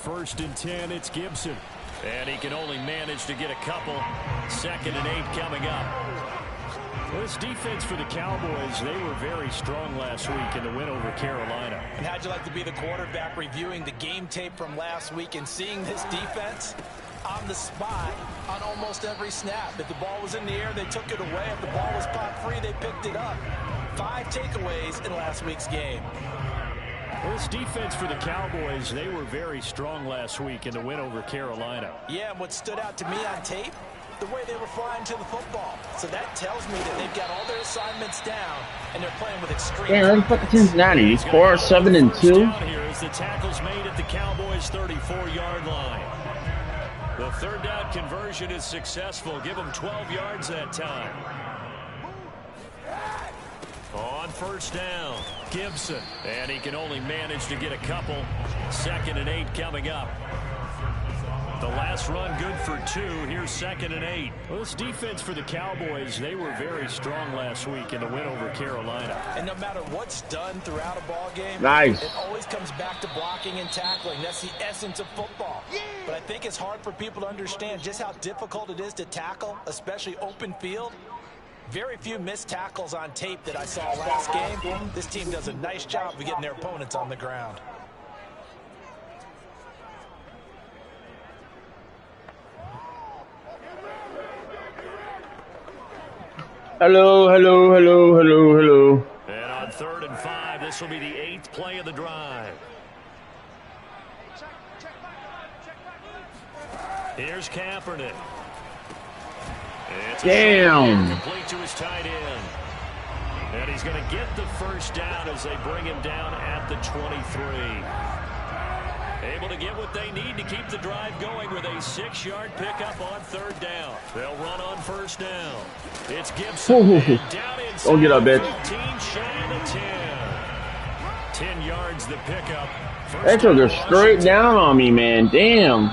1st and 10. It's Gibson. And he can only manage to get a couple. 2nd and 8 coming up. Well, this defense for the Cowboys, they were very strong last week in the win over Carolina. And how'd you like to be the quarterback reviewing the game tape from last week and seeing this defense on the spot on almost every snap? If the ball was in the air, they took it away. If the ball was popped free, they picked it up. 5 takeaways in last week's game. Well, this defense for the Cowboys, they were very strong last week in the win over Carolina. Yeah, and what stood out to me on tape, the way they were flying to the football. So that tells me that they've got all their assignments down and they're playing with extreme. Yeah, let's put the Cincinnati. 4, 7, and 2. Here is the tackles made at the Cowboys' 34-yard line. The 3rd down conversion is successful. Give them 12 yards that time. On 1st down, Gibson. And he can only manage to get a couple. 2nd and 8 coming up. The last run good for 2. Here's 2nd and 8. Well, this defense for the Cowboys, they were very strong last week in the win over Carolina. And no matter what's done throughout a ball game, nice. It always comes back to blocking and tackling. That's the essence of football. But I think it's hard for people to understand just how difficult it is to tackle, especially open field. Very few missed tackles on tape that I saw last game. This team does a nice job of getting their opponents on the ground. Hello, hello, hello, hello, hello. And on 3rd and 5, this will be the 8th play of the drive. Here's Kaepernick. Damn. Complete to his tight end. And he's going to get the 1st down as they bring him down at the 23. Able to get what they need to keep the drive going with a 6-yard pickup on 3rd down. They'll run on 1st down. It's Gibson. Down inside. Don't get up, bitch. 15 shy of the 10. 10 yards the pickup. They took her straight down on me, man. Damn.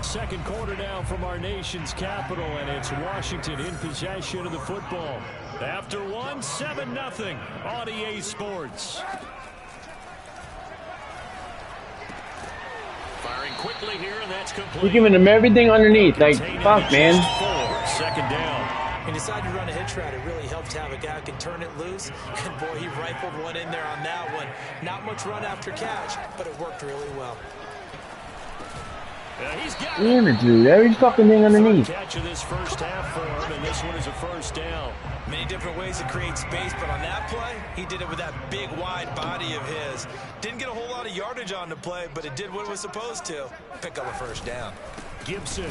2nd quarter now from our nation's capital, and it's Washington in possession of the football. After 1, 7-0 on EA Sports. Firing quickly here, and that's complete. We're giving them everything underneath. Like, fuck, man. 2nd down. He decided to run a hitch route. It really helped to have a guy who can turn it loose. And boy, he rifled one in there on that one. Not much run after catch, but it worked really well. Damn it, dude. Every fucking thing underneath. Catch of this 1st half for him, and this one is a 1st down. Many different ways to create space, but on that play, he did it with that big, wide body of his. Didn't get a whole lot of yardage on the play, but it did what it was supposed to. Pick up a 1st down. Gibson.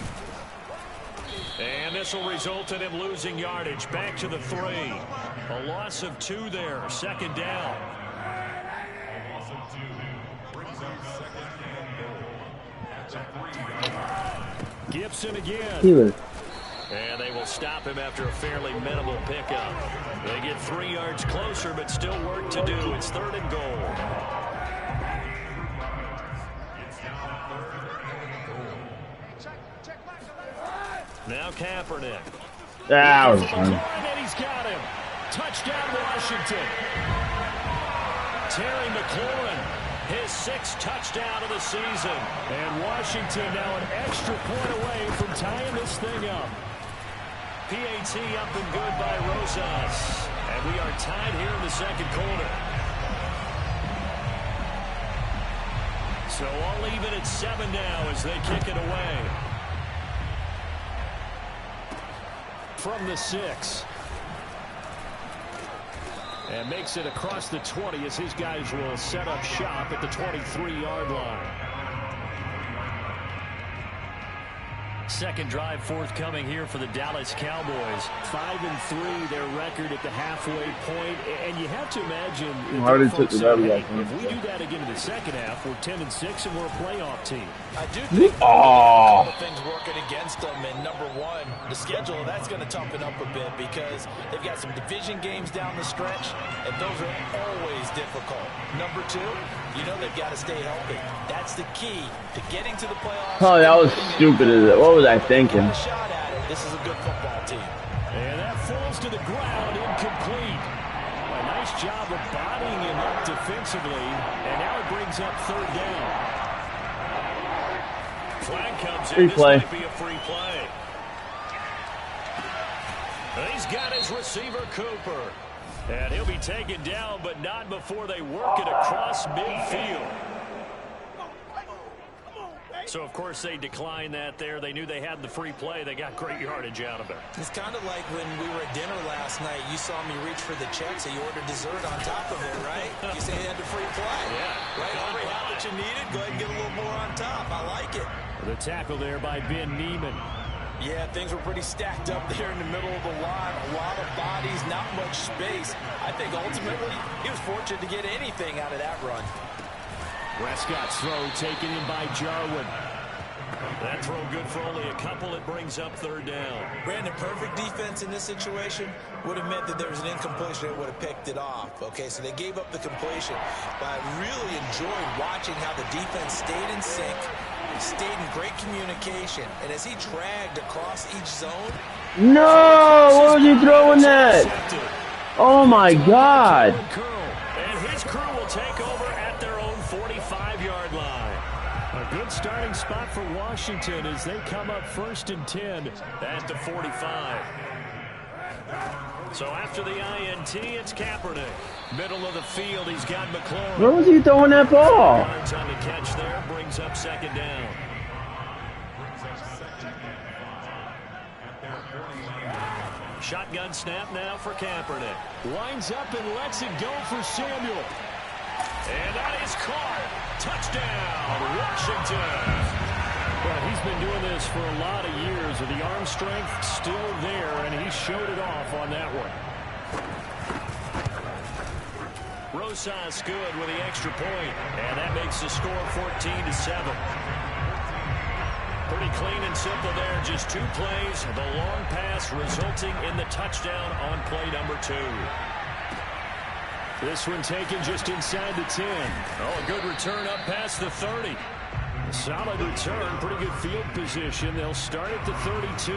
And this will result in him losing yardage. Back to the 3. A loss of 2 there. 2nd down. Gibson again. And they will stop him after a fairly minimal pickup. They get 3 yards closer, but still work to do. It's 3rd and goal. Now Kaepernick. That was fun. And he's got him. Touchdown Washington. Terry McLaurin, his 6th touchdown of the season. And Washington now an extra point away from tying this thing up. PAT up and good by Rosas. And we are tied here in the 2nd quarter. So all even at 7 now as they kick it away. From the 6. And makes it across the 20 as his guys will set up shop at the 23-yard line. 2nd drive forthcoming here for the Dallas Cowboys. 5-3 their record at the halfway point, and you have to imagine if we do that again in the 2nd half, we're 10-6 and we're a playoff team. I do think a couple things working against them, and number 1, the schedule, that's going to toughen up a bit because they've got some division games down the stretch, and those are always difficult. Number 2, you know they've got to stay healthy. That's the key to getting to the playoffs. Oh, that was stupid. What was I thinking? A shot at it. This is a good football team. And that falls to the ground, incomplete. A nice nice job of bodying him up defensively, and now it brings up third down. Flag comes in. Free this play. might be a free play. He's got his receiver, Cooper. And he'll be taken down, but not before they work it across midfield. So, of course, they declined that there. They knew they had the free play. They got great yardage out of it. It's kind of like when we were at dinner last night. You saw me reach for the check, so you ordered dessert on top of it, right? You say you had the free play. Yeah. Right? Already had what you needed. Go ahead and get a little more on top. I like it. The tackle there by Ben Neiman. Yeah, things were pretty stacked up there in the middle of the line. A lot of bodies, not much space. I think ultimately he was fortunate to get anything out of that run. Prescott's throw taken in by Jarwin. That throw good for only a couple. It brings up third down. Brandon, perfect defense in this situation would have meant that there was an incompletion that would have picked it off. Okay, so they gave up the completion. But I really enjoyed watching how the defense stayed in sync, stayed in great communication. And as he dragged across each zone. No! What was he throwing that? Oh my God! And his crew will take over at their own 45-yard line. A good starting spot for Washington as they come up 1st and 10 at the 45. So after the INT, it's Kaepernick. Middle of the field, he's got McLaurin. Where was he throwing that ball? Yards on the catch there, brings up second down. Shotgun snap now for Kaepernick. Winds up and lets it go for Samuel. And that is caught. Touchdown, Washington. Well, he's been doing this for a lot of years, with the arm strength still there, and he showed it off on that one. Rosas good with the extra point, and that makes the score 14-7. Pretty clean and simple there. Just 2 plays. The long pass resulting in the touchdown on play number 2. This one taken just inside the 10. Oh, a good return up past the 30. A solid return. Pretty good field position. They'll start at the 32.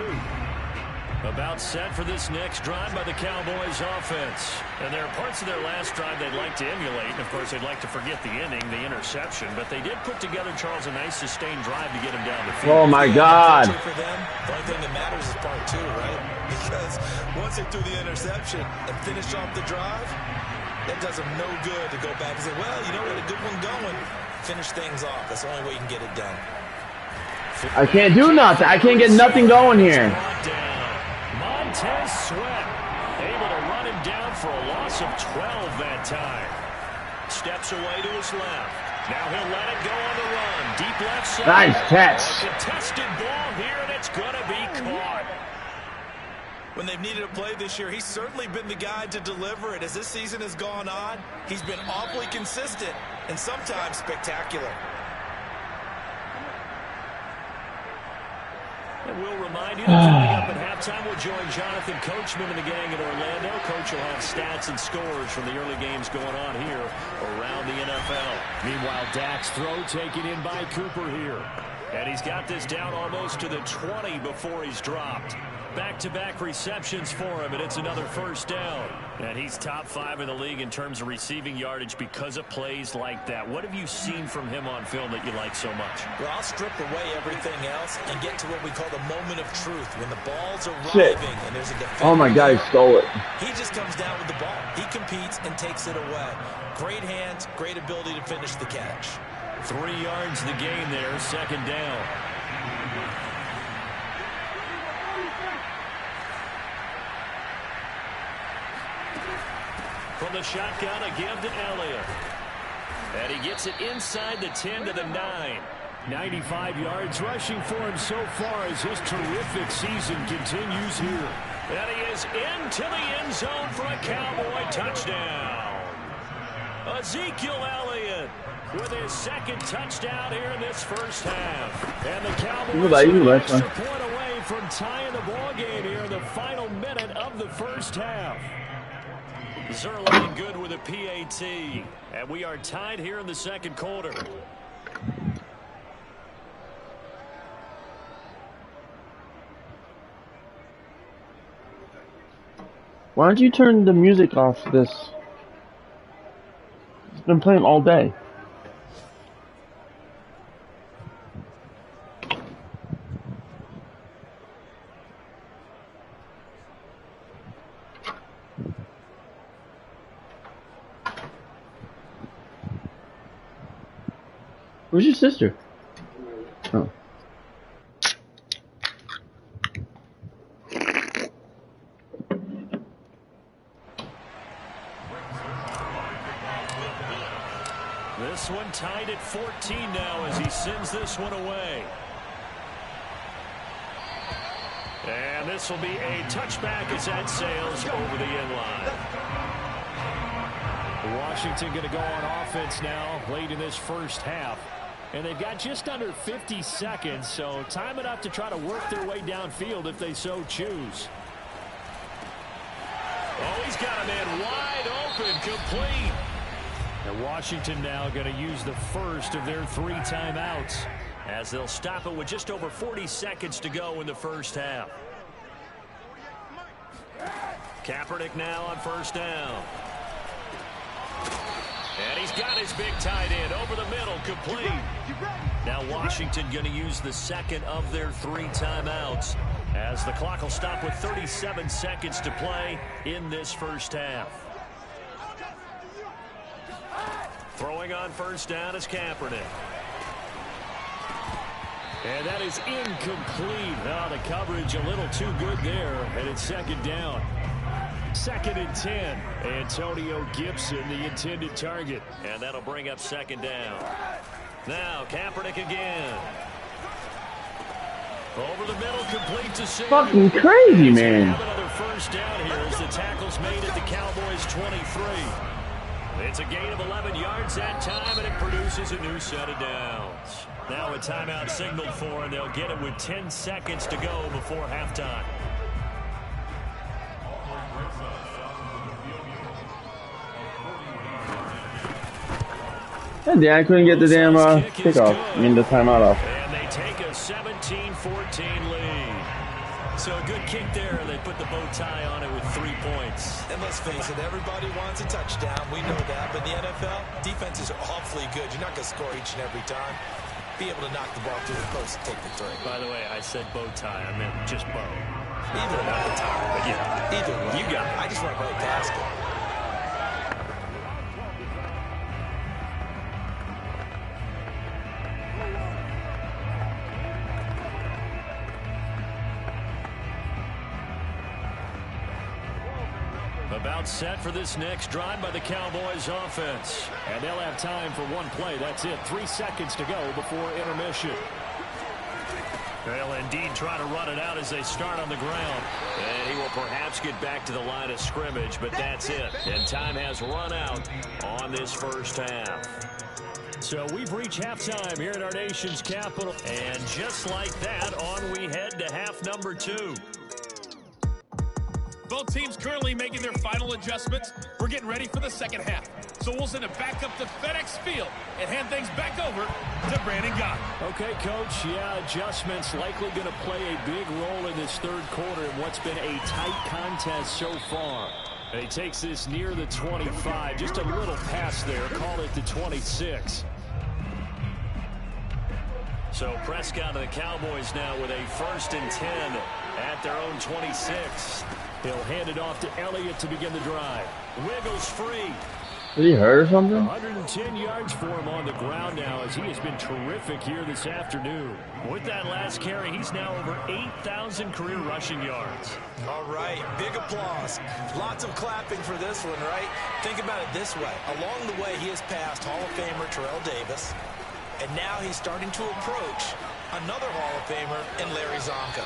About set for this next drive by the Cowboys offense. And there are parts of their last drive they'd like to emulate. And, of course, they'd like to forget the inning, the interception. But they did put together, Charles, a nice sustained drive to get him down the field. Oh, my God. For them, the only thing that matters is part 2, right? Because once they threw the interception and finished off the drive, that does them no good to go back and say, well, you know, we had a good one going. Finish things off. That's the only way you can get it done. I can't do nothing. I can't get nothing going here. Montez Sweat able to run him down for a loss of 12 that time. Steps away to his left. Now he'll let it go on the run. Deep left side. Nice catch. A contested ball here, and it's going to be caught. When they've needed a play this year, he's certainly been the guy to deliver it. As this season has gone on, he's been awfully consistent and sometimes spectacular. And we'll remind you that coming up at halftime, we'll join Jonathan Coachman and the gang in Orlando. Coach will have stats and scores from the early games going on here around the NFL. Meanwhile, Dak's throw taken in by Cooper here. And he's got this down almost to the 20 before he's dropped. Back-to-back receptions for him, and it's another first down. And he's top 5 in the league in terms of receiving yardage because of plays like that. What have you seen from him on film that you like so much? Well, I'll strip away everything else and get to what we call the moment of truth. When the ball's arriving and there's a defender. Oh, my God, he stole it. He just comes down with the ball. He competes and takes it away. Great hands, great ability to finish the catch. 3 yards the gain there, second down. From the shotgun, a give to Elliott. And he gets it inside the 10 to the 9. 95 yards rushing for him so far as his terrific season continues here. And he is into the end zone for a Cowboy touchdown. Ezekiel Elliott with his second touchdown here in this first half. And the Cowboys are an extra point away from tying the ball game here in the final minute of the first half. Zerline good with a PAT. And we are tied here in the second quarter. Why don't you turn the music off this? been playing all day. Where's your sister? Oh. This one tied at 14 now as he sends this one away. And this will be a touchback as that sails over the end line. Washington going to go on offense now late in this first half. And they've got just under 50 seconds, so time enough to try to work their way downfield if they so choose. Oh, he's got a man wide open, complete. And Washington now going to use the first of their 3 timeouts as they'll stop it with just over 40 seconds to go in the first half. Kaepernick now on first down. And he's got his big tight end over the middle, complete. Now Washington going to use the second of their 3 timeouts as the clock will stop with 37 seconds to play in this first half. Throwing on first down is Kaepernick. And that is incomplete. Oh, the coverage a little too good there, and it's second down. 2nd and 10. Antonio Gibson, the intended target. And that'll bring up second down. Now, Kaepernick again. Over the middle, complete to Singh. Fucking crazy, man. Have another first down here as the tackle's made at the Cowboys' 23. It's a gain of 11 yards that time, and it produces a new set of downs. Now a timeout signaled for, and they'll get it with 10 seconds to go before halftime. Yeah, I couldn't get the damn kickoff. I mean, the timeout off. And they take a 17-14 lead. So a good kick there, and they put the bow tie on it with 3 points. And let's face it, everybody wants a touchdown. We know that. But in the NFL, defenses are awfully good. You're not going to score each and every time. Be able to knock the ball through the post and take the 3. By the way, I said bow tie. I meant just bow. Either way. Yeah. Either way. You got it. I just went right past it. About set for this next drive by the Cowboys offense. And they'll have time for one play. That's it. 3 seconds to go before intermission. They'll indeed try to run it out as they start on the ground. And he will perhaps get back to the line of scrimmage, but that's it. And time has run out on this first half. So we've reached halftime here at our nation's capital. And just like that, on we head to half number 2. Both teams currently making their final adjustments. We're getting ready for the second half. So we'll send it back up to FedEx Field and hand things back over to Brandon Gott. Okay, Coach. Yeah, adjustments likely going to play a big role in this third quarter in what's been a tight contest so far. And he takes this near the 25. Just a little pass there. Call it the 26. So Prescott and the Cowboys now with a 1st and 10 at their own 26. He'll hand it off to Elliott to begin the drive. Wiggles free. Did he hurt or something? 110 yards for him on the ground now as he has been terrific here this afternoon. With that last carry, he's now over 8,000 career rushing yards. All right, big applause. Lots of clapping for this one, right? Think about it this way. Along the way, he has passed Hall of Famer Terrell Davis, and now he's starting to approach another Hall of Famer in Larry Zonka.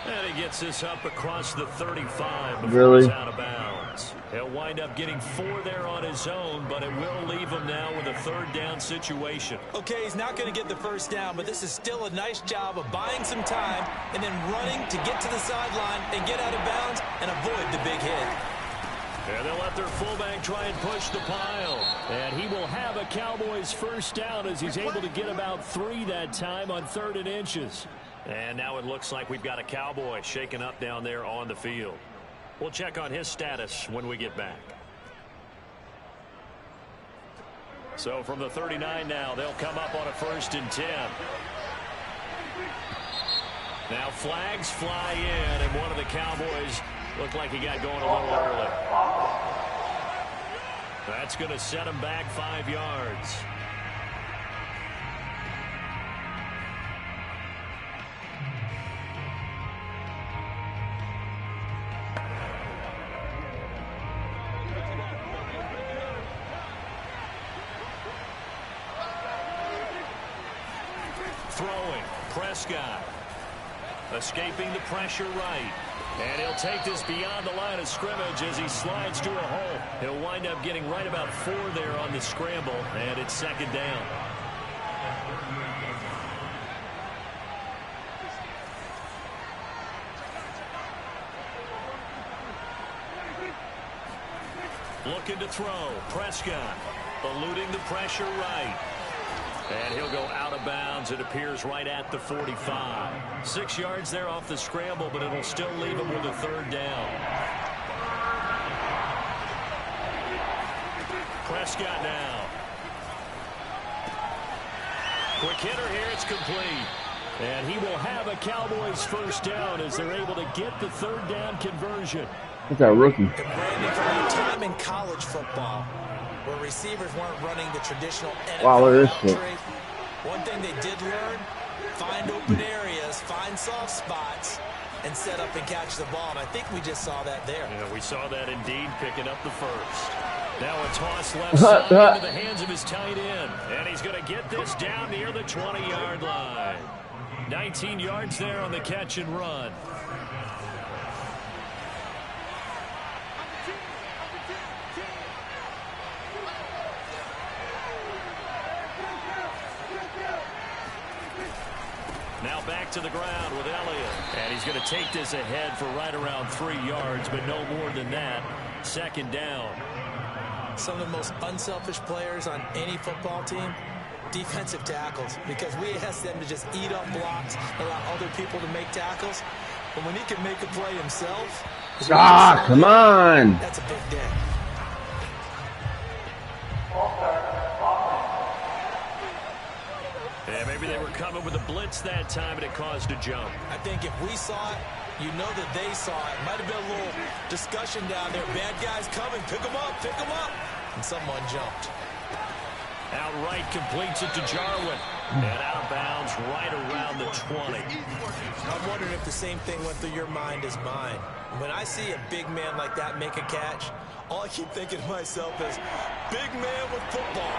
And he gets this up across the 35 before he's out of bounds. He'll wind up getting 4 there on his own, but it will leave him now with a 3rd down situation. Okay, he's not going to get the first down, but this is still a nice job of buying some time and then running to get to the sideline and get out of bounds and avoid the big hit. And they'll let their fullback try and push the pile. And he will have a Cowboys first down as he's able to get about 3 that time on 3rd and inches. And now it looks like we've got a Cowboy shaken up down there on the field. We'll check on his status when we get back. So from the 39 now, they'll come up on a 1st and 10. Now flags fly in, and one of the Cowboys looked like he got going a little early. That's going to set him back 5 yards. Throwing, Prescott. Escaping the pressure right. And he'll take this beyond the line of scrimmage as he slides to a hole. He'll wind up getting right about 4 there on the scramble, and it's 2nd down. Looking to throw, Prescott. Eluding the pressure right. And he'll go out of bounds. It appears right at the 45. 6 yards there off the scramble, but it'll still leave him with a 3rd down. Prescott now. Quick hitter here. It's complete. And he will have a Cowboys 1st down as they're able to get the 3rd down conversion. That's our rookie. And Brandon, from your time in college football, where receivers weren't running the traditional NFL tree, one thing they did learn, find open areas, find soft spots, and set up and catch the ball. And I think we just saw that there. Yeah, we saw that indeed, picking up the 1st. Now a toss left side into the hands of his tight end. And he's going to get this down near the 20-yard line. 19 yards there on the catch and run. Now back to the ground with Elliott. And he's going to take this ahead for right around 3 yards, but no more than that. 2nd down. Some of the most unselfish players on any football team, defensive tackles, because we ask them to just eat up blocks, allow other people to make tackles. But when he can make a play himself, come on. That's a big day. Yeah, maybe they were coming with a blitz that time and it caused a jump. I think if we saw it, you know that they saw it. Might have been a little discussion down there. Bad guys coming. Pick them up. Pick them up. And someone jumped. Outright completes it to Jarwin. And out of bounds right around the 20. I'm wondering if the same thing went through your mind as mine. When I see a big man like that make a catch, all I keep thinking to myself is, big man with football.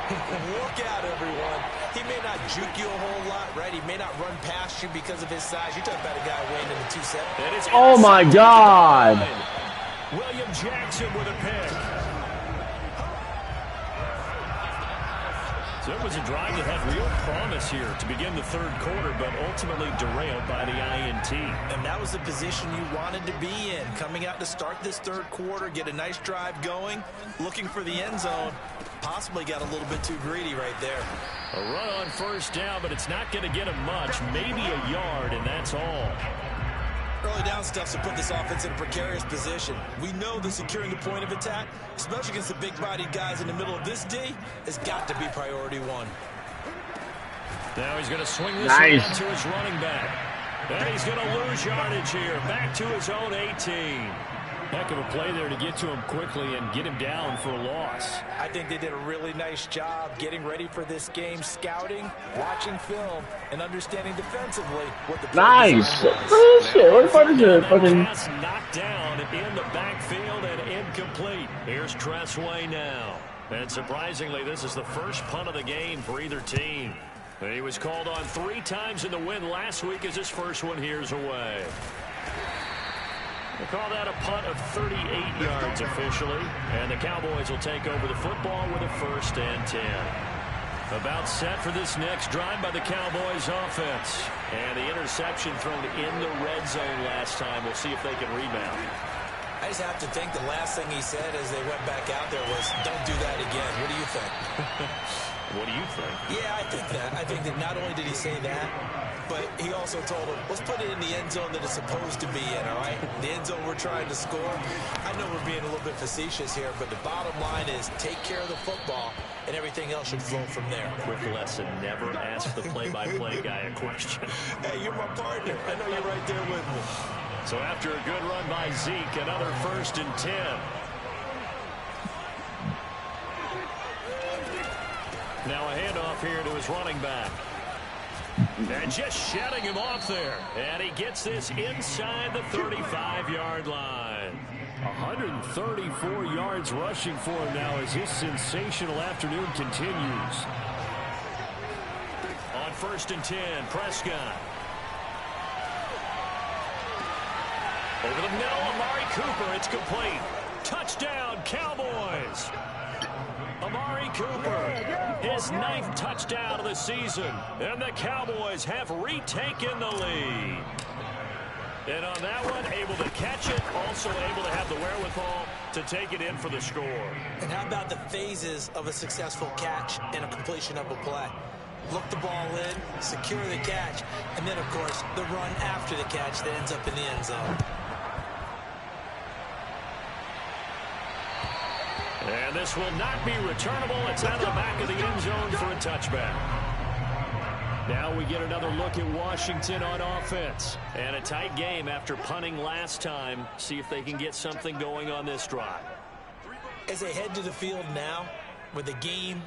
Look out, everyone. He may not juke you a whole lot, right? He may not run past you because of his size. You're talking about a guy weighing in the 270. Oh, my God. William Jackson with a pick. So it was a drive that had real promise here to begin the 3rd quarter, but ultimately derailed by the INT. And that was the position you wanted to be in, coming out to start this 3rd quarter, get a nice drive going, looking for the end zone. Possibly got a little bit too greedy right there. A run on 1st down, but it's not going to get him much, maybe a yard, and that's all. Early down stuff to put this offense in a precarious position. We know that securing the point of attack, especially against the big-bodied guys in the middle of this D, has got to be priority 1. Now he's going to swing this one to his running back. And he's going to lose yardage here. Back to his own 18. Heck of a play there to get to him quickly and get him down for a loss. I think they did a really nice job getting ready for this game, scouting, watching film, and understanding defensively what the nice. Oh, shit. What part is it? Fucking pass knocked down in the backfield and incomplete. Here's Tressway now. And surprisingly, this is the first punt of the game for either team. He was called on 3 times in the win last week as his first one here's away. We'll call that a punt of 38 yards officially. And the Cowboys will take over the football with a 1st and 10. About set for this next drive by the Cowboys offense. And the interception thrown in the red zone last time. We'll see if they can rebound. I just have to think the last thing he said as they went back out there was, don't do that again. What do you think? What do you think? Yeah, I think that. I think that not only did he say that, but he also told him, let's put it in the end zone that it's supposed to be in, all right? The end zone we're trying to score. I know we're being a little bit facetious here, but the bottom line is take care of the football, and everything else should flow from there. Quick lesson, never ask the play-by-play guy a question. Hey, you're my partner. I know you're right there with me. So after a good run by Zeke, another 1st and 10. Now a handoff here to his running back. And just shutting him off there. And he gets this inside the 35-yard line. 134 yards rushing for him now as his sensational afternoon continues. On 1st and 10, Prescott. Over the middle, Amari Cooper. It's complete. Touchdown, Cowboys. Amari Cooper, his 9th touchdown of the season. And the Cowboys have retaken the lead. And on that one, able to catch it, also able to have the wherewithal to take it in for the score. And how about the phases of a successful catch and a completion of a play? Look the ball in, secure the catch, and then, of course, the run after the catch that ends up in the end zone. And this will not be returnable. It's out of the back of the end zone for a touchback. Now we get another look at Washington on offense. And a tight game after punting last time. See if they can get something going on this drive. As they head to the field now, with the game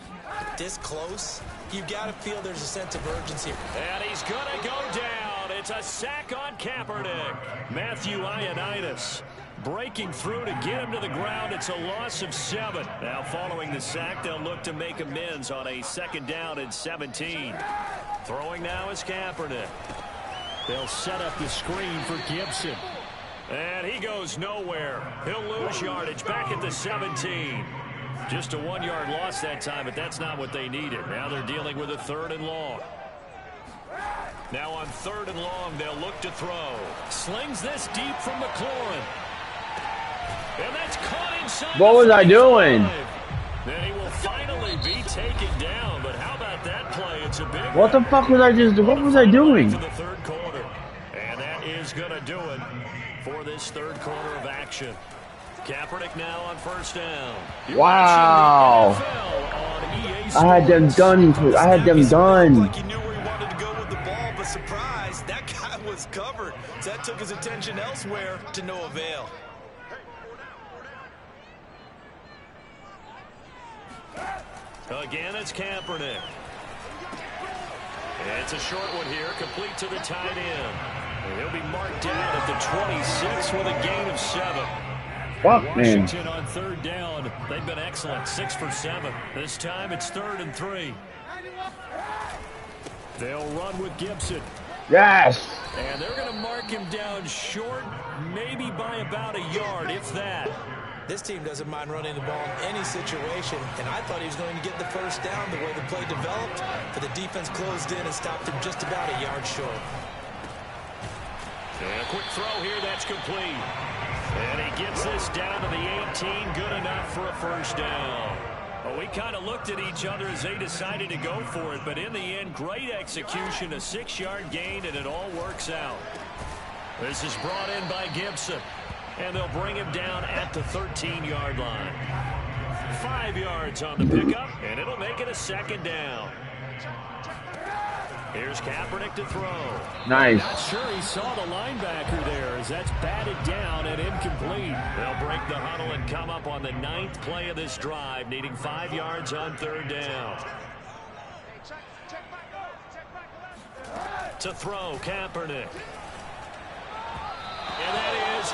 this close, you've got to feel there's a sense of urgency. And he's going to go down. It's a sack on Kaepernick. Matthew Ioannidis breaking through to get him to the ground. It's a loss of 7. Now following the sack, they'll look to make amends on a 2nd down and 17. Throwing now is Kaepernick. They'll set up the screen for Gibson. And he goes nowhere. He'll lose yardage back at the 17. Just a 1-yard loss that time, but that's not what they needed. Now they're dealing with a 3rd and long. Now on 3rd and long, they'll look to throw. Slings this deep from McLaurin. And that's caught inside. What was I doing? Then he will finally be taken down. But how about that play? It's a big What the fuck was I just doing? What was I doing? To the 3rd quarter. And that is going to do it for this 3rd quarter of action. Kaepernick now on 1st down. Wow. I had them done. I had them done. Like he knew where he wanted to go with the ball, but surprise, that guy was covered. So that took his attention elsewhere to no avail. Again, it's Kaepernick. It's a short one here, complete to the tight end. And he'll be marked down at the 26 with a gain of 7. Fuck, man. Washington on 3rd down. They've been excellent, 6 for 7. This time it's 3rd and 3. They'll run with Gibson. Yes. And they're going to mark him down short, maybe by about a yard, if that. This team doesn't mind running the ball in any situation, and I thought he was going to get the 1st down the way the play developed, but the defense closed in and stopped him just about a yard short. And a quick throw here, that's complete. And he gets this down to the 18, good enough for a 1st down. Well, we kind of looked at each other as they decided to go for it, but in the end, great execution, a 6-yard gain, and it all works out. This is brought in by Gibson. And they'll bring him down at the 13-yard line. 5 yards on the pickup, and it'll make it a 2nd down. Here's Kaepernick to throw. Nice. Not sure he saw the linebacker there as that's batted down and incomplete. They'll break the huddle and come up on the 9th play of this drive, needing 5 yards on 3rd down. To throw, Kaepernick. And that is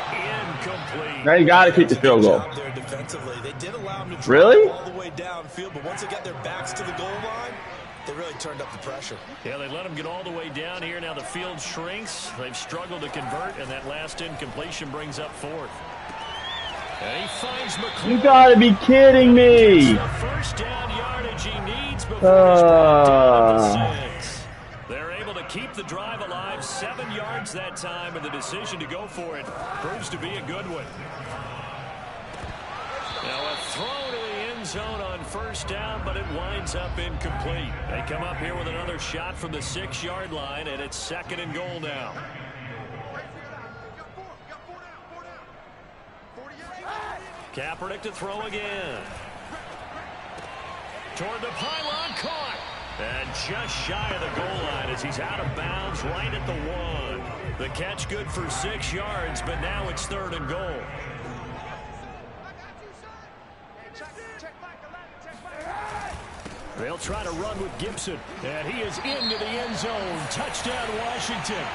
incomplete. Now you got to kick the field goal. There defensively. They did allow him to Really? all the way downfield, but once they got their backs to the goal line, they really turned up the pressure. Yeah, they let him get all the way down here. Now the field shrinks. They've struggled to convert, and that last incompletion brings up 4th. And he finds McLaurin. You got to be kidding me. The 1st down yardage he needs before he's brought down to the 6. They're able to keep the drive alive, 7 yards that time, and the decision to go for it proves to be a good one. Now a throw to the end end zone on first down, but it winds up incomplete. They come up here with another shot from the 6-yard line, and it's 2nd and goal now. Kaepernick to throw again. Toward the pylon, caught. And just shy of the goal line as he's out of bounds right at the 1. The catch good for 6 yards, but now it's 3rd and goal. They'll try to run with Gibson, and he is into the end zone. Touchdown, Washington.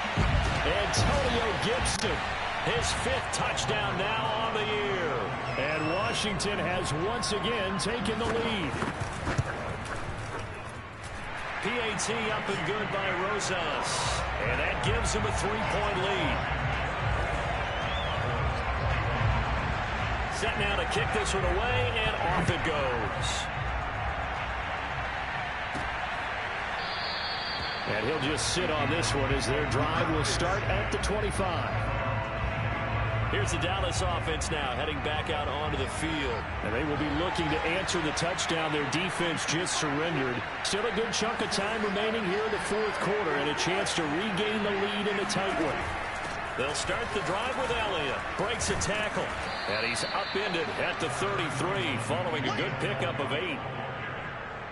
Antonio Gibson, his 5th touchdown now on the year. And Washington has once again taken the lead. PAT up and good by Rosas, and that gives him a 3-point lead. Set now to kick this one away, and off it goes. And he'll just sit on this one as their drive will start at the 25. Here's the Dallas offense now heading back out onto the field. And they will be looking to answer the touchdown their defense just surrendered. Still a good chunk of time remaining here in the 4th quarter and a chance to regain the lead in a tight one. They'll start the drive with Elliott. Breaks a tackle. And he's upended at the 33 following a good pickup of 8.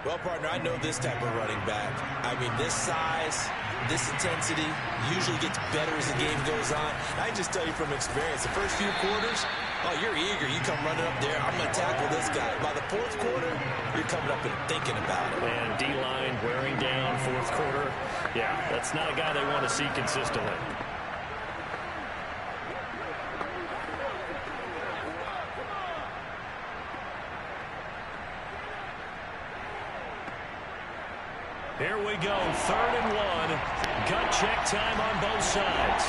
Well, partner, I know this type of running back. I mean, this size, this intensity usually gets better as the game goes on. I can just tell you from experience, the first few quarters, oh, you're eager. You come running up there, I'm going to tackle this guy. By the 4th quarter, you're coming up and thinking about it. And D-line wearing down 4th quarter. Yeah, that's not a guy they want to see consistently. Here we go, 3rd and 1. Gut check time on both sides.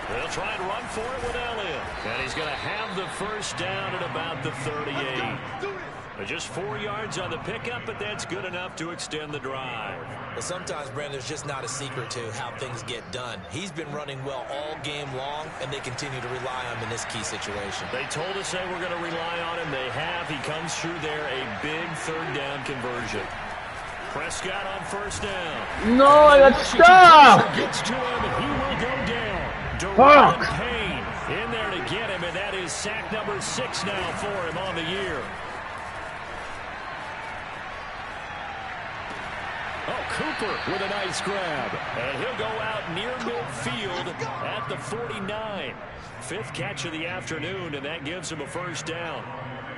They'll try and run for it with Elliott. And he's going to have the first down at about the 38. Just 4 yards on the pickup, but that's good enough to extend the drive. Well, sometimes, Brandon, there's just not a secret to how things get done. He's been running well all game long, and they continue to rely on him in this key situation. They told us they were going to rely on him. They have. He comes through there, a big 3rd down conversion. Prescott on first down. No, I got stuck. Gets to him, and he will go down. Fuck. Payne in there to get him, and that is sack number 6 now for him on the year. Oh, Cooper with a nice grab. And he'll go out near midfield at the 49. 5th catch of the afternoon, and that gives him a first down.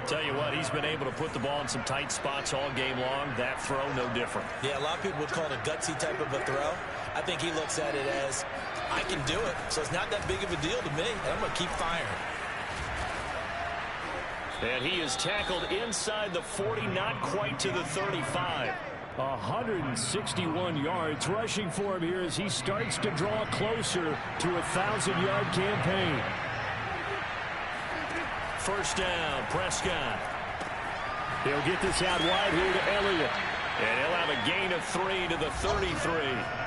Tell you what, he's been able to put the ball in some tight spots all game long. That throw, no different. Yeah, a lot of people would call it a gutsy type of a throw. I think he looks at it as, I can do it, so it's not that big of a deal to me, and I'm going to keep firing. And he is tackled inside the 40, not quite to the 35. 161 yards rushing for him here as he starts to draw closer to a 1,000-yard campaign. First down, Prescott. He'll get this out wide here to Elliott. And he'll have a gain of 3 to the 33.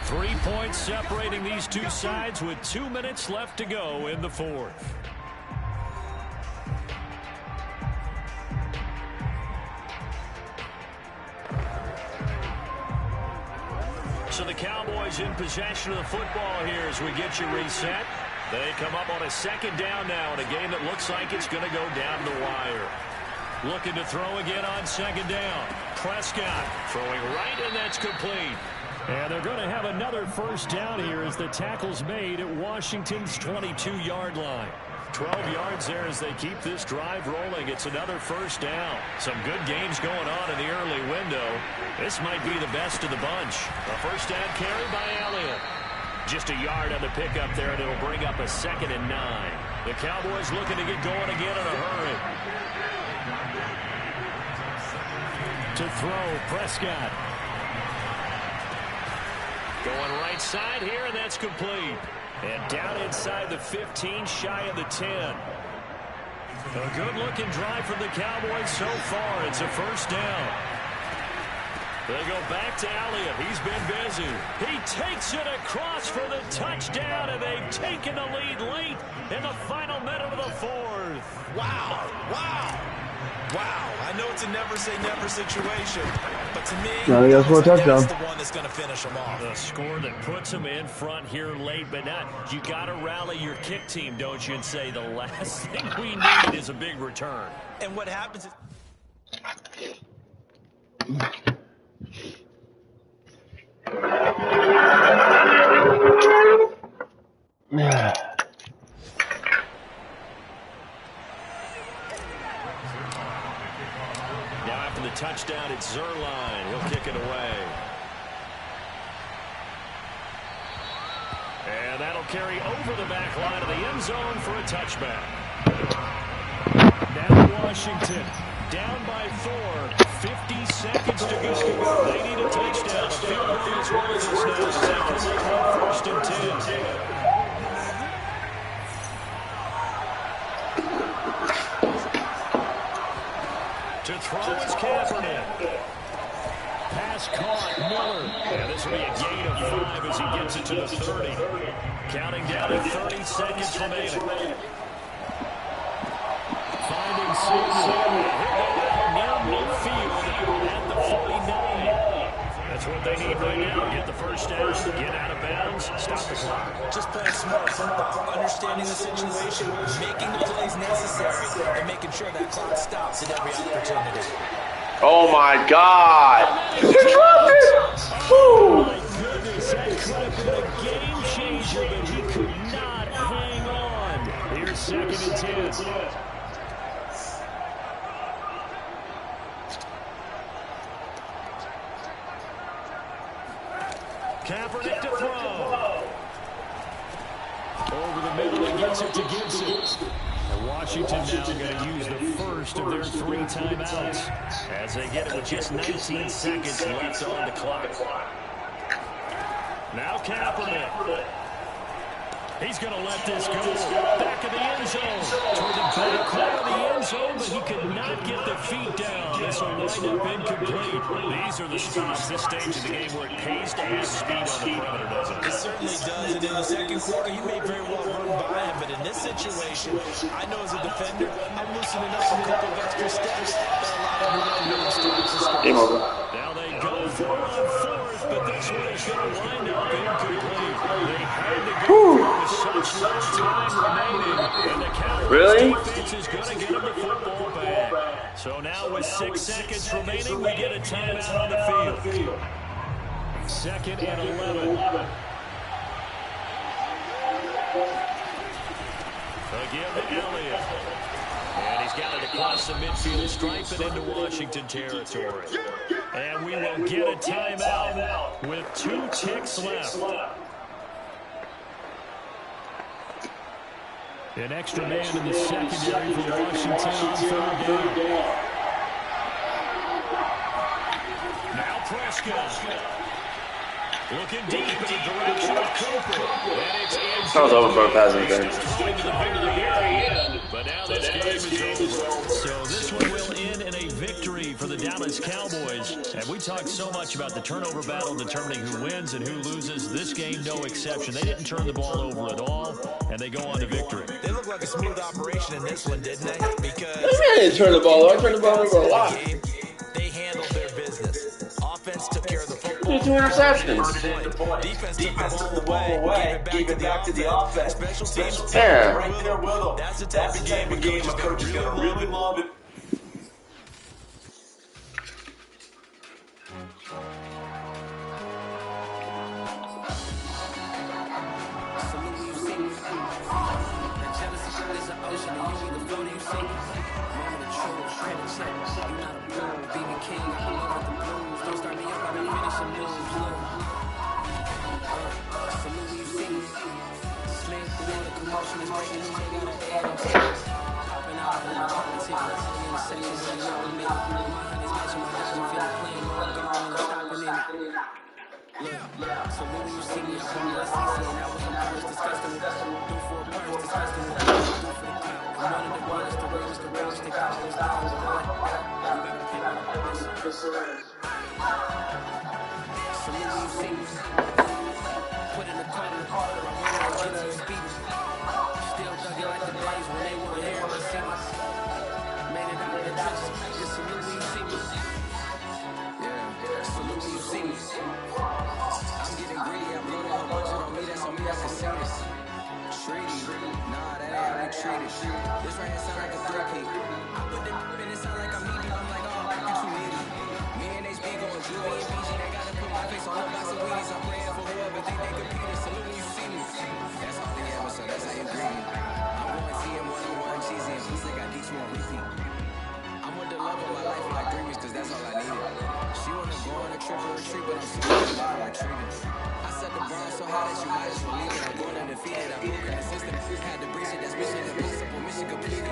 Three points separating these two sides with 2 minutes left to go in the 4th. So the Cowboys in possession of the football here as we get you reset. They come up on a 2nd down now in a game that looks like it's going to go down the wire. Looking to throw again on 2nd down. Prescott throwing right, and that's complete. And they're going to have another first down here as the tackle's made at Washington's 22-yard line. 12 yards there as they keep this drive rolling. It's another first down. Some good games going on in the early window. This might be the best of the bunch. A first down carry by Elliott. Just a yard on the pickup there, and it'll bring up a 2nd and 9. The Cowboys looking to get going again in a hurry. To throw, Prescott. Going right side here, and that's complete. And down inside the 15, shy of the 10. A good-looking drive from the Cowboys so far. It's a first down. They go back to Elliott. He's been busy. He takes it across for the touchdown, and they've taken the lead late in the final minute of the fourth. Wow. Wow. Wow. I know it's a never-say-never situation, but to me, that's the one that's going to finish them off. The score that puts them in front here late, but not. You got to rally your kick team, don't you, and say the last thing we need is a big return. And what happens is... Now after the touchdown, it's Zerline. He'll kick it away. And that'll carry over the back line of the end zone for a touchback. Now Washington down by 4. 50 seconds to go. They need a touchdown. A field goal is worth it now as they come up on 1st and 10. To throw is Kaepernick. Pass caught, Miller. And this will be a gain of 5 as he gets it to the 30. Counting down at 30 seconds remaining. Finding Samuel. Near midfield at the 49. That's what they need right now. Get the first down, get out of bounds, stop the clock. Just playing smart, understanding the situation, making the plays necessary, and making sure that clock stops at every opportunity. Oh my God! You dropped it! Oh my goodness, that could have been a game changer, but he could not hang on. Here's 2nd and 10. Kaepernick to throw. Over the middle, he gets it to Gibson. And Washington now going to use the first of their 3 timeouts as they get it with just 19 seconds left on the clock. Now Kaepernick. He's going to let this go. Back of the end zone. Toward the back corner of the end zone, but he could not get the feet down. This will wind up incomplete. These are the spots, this stage of the game, where it pays to have speed on the perimeter, doesn't it? It certainly does. And in the second quarter, he may very well run by him. But in this situation, I know as a defender, I'm loosening up a couple of extra steps that allow him to really start to start. Game over. Now they go for on 4th, but this one is going to wind up incomplete. They had to go with such little time remaining, and the Cowboys defense is going to get them the football back. So now with 6 seconds remaining, we get a timeout on the field. 2nd and 11. Again to Elliott. And he's got it across the midfield stripe and into Washington territory. And we will get a timeout with 2 ticks left. An extra man in the secondary for Washington on 3rd down. Now Prescott. Looking deep in the direction of Cooper. That was over for a passing game. But now this game is over. So this one will end in a victory for the Dallas Cowboys. And we talked so much about the turnover battle determining who wins and who loses. This game, no exception. They didn't turn the ball over at all, and they go on to victory. They look like a smooth operation in this one, didn't they? Because I didn't turn the ball over. I turned the ball over a lot. They handled their business. Offense took care of the football. 2 interceptions. Defense took the ball away, gave it back to the offense. Special teams right there with them. That's the type of game a coach is going to really love it. So when you see me up on the SEC, and I was on purpose disgusting. Do for a purpose disgusting. Do for the crowd. I'm one of the ones, the realest, the realest, they always down. You gotta pick up this. when they weren't here to see me. Made it out of the trenches. Just salute when you see me. Yeah, salute when you see me. I'm getting greedy. I'm blowing a whole budget on me. That's on me. I can see this. Treaty. Nah, that ain't how we treat it. This right here sound like a three-peat. I put the in it sound like I'm needy. I'm like, oh, you too needy. Me and HB going Juvie and BG. They gotta put my face on the box of weeds. I'm praying for whoever think they competing. Salute when you see me. That's all the episode. That's how you greet me. I'm going TM one-on-one cheesy. And plus they got D2 on repeat. I'm with the love of my life like 3 weeks, cause that's all I needed. She wanna go on a trip or retreat, but I'm still in love like treated. I set the bar so high that you might as well leave it. I'm going undefeated. I'm moving consistent. Had to breach it. That's mission. The simple mission completed.